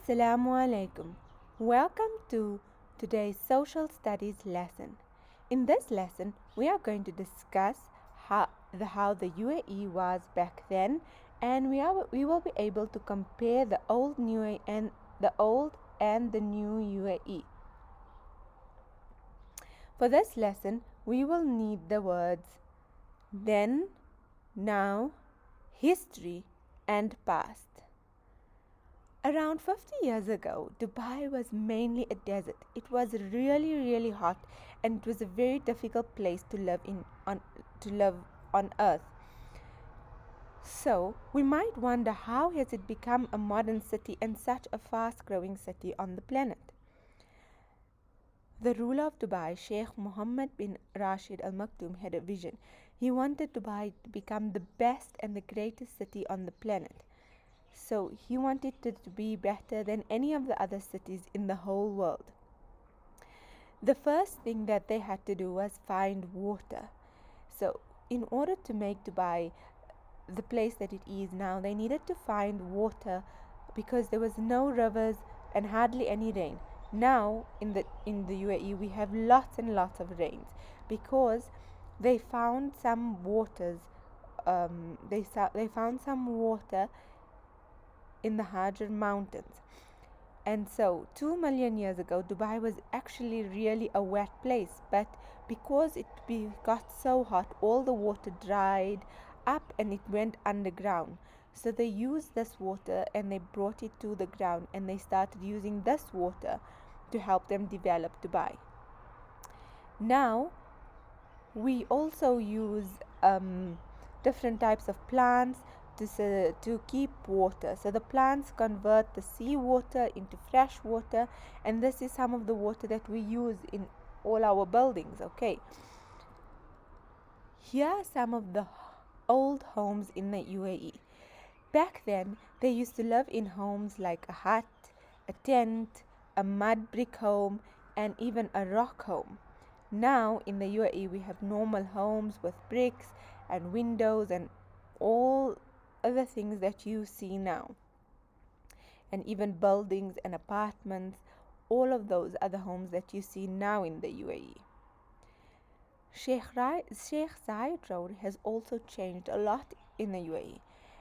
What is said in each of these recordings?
Assalamu alaikum. Welcome to today's social studies lesson. In this lesson, we are going to discuss how the UAE was back then, and we will be able to compare the old and the new UAE. For this lesson, we will need the words then, now, history, and past. Around 50 years ago, Dubai was mainly a desert. It was really hot, and it was a very difficult place to live on earth. So, we might wonder, how has it become a modern city and such a fast-growing city on the planet? The ruler of Dubai, Sheikh Mohammed bin Rashid Al Maktoum, had a vision. He wanted Dubai to become the best and the greatest city on the planet. So he wanted it to be better than any of the other cities in the whole world. The first thing that they had to do was find water. So in order to make Dubai the place that it is now, they needed to find water because there was no rivers and hardly any rain. Now in the UAE we have lots and lots of rains because they found some waters. They found some water in the Hajar Mountains. And so 2 million years ago, Dubai was actually really a wet place, but because it got so hot, all the water dried up and it went underground. So they used this water and they brought it to the ground, and they started using this water to help them develop Dubai. Now we also use different types of plants to keep water. So the plants convert the seawater into fresh water, and this is some of the water that we use in all our buildings. Okay, here are some of the old homes in the UAE. Back then they used to live in homes like a hut, a tent, a mud brick home, and even a rock home. Now in the UAE we have normal homes with bricks and windows and all other things that you see now, and even buildings and apartments, all of those other homes that you see now in the UAE. Sheikh Zayed Road has also changed a lot in the UAE.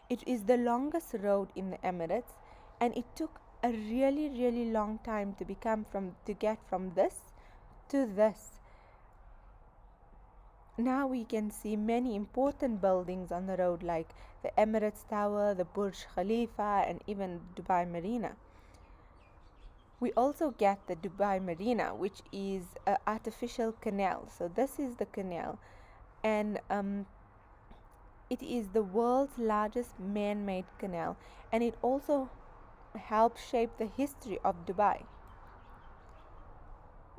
It is the longest road in the Emirates, and it took a really long time to get from this to this. Now we can see many important buildings on the road, like the Emirates Tower, the Burj Khalifa, and even Dubai Marina. We also get the Dubai Marina, which is an artificial canal. So this is the canal, and it is the world's largest man-made canal, and it also helps shape the history of Dubai.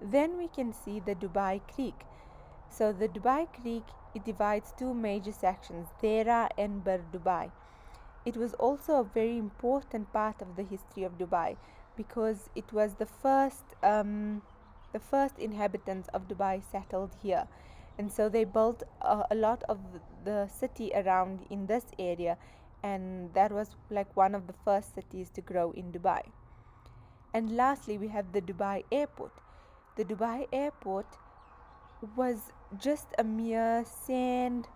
Then we can see the Dubai Creek. So the Dubai Creek, it divides two major sections, Dera and Bir Dubai. It was also a very important part of the history of Dubai because it was the first inhabitants of Dubai settled here, and so they built a lot of the city around in this area, and that was like one of the first cities to grow in Dubai. And lastly, we have the Dubai Airport. The Dubai Airport was just a mere sand,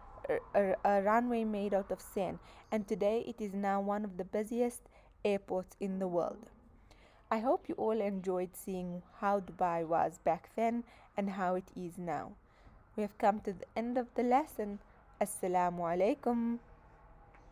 a runway made out of sand, and today it is now one of the busiest airports in the world. I hope you all enjoyed seeing how Dubai was back then and how it is now. We have come to the end of the lesson. Assalamu alaikum.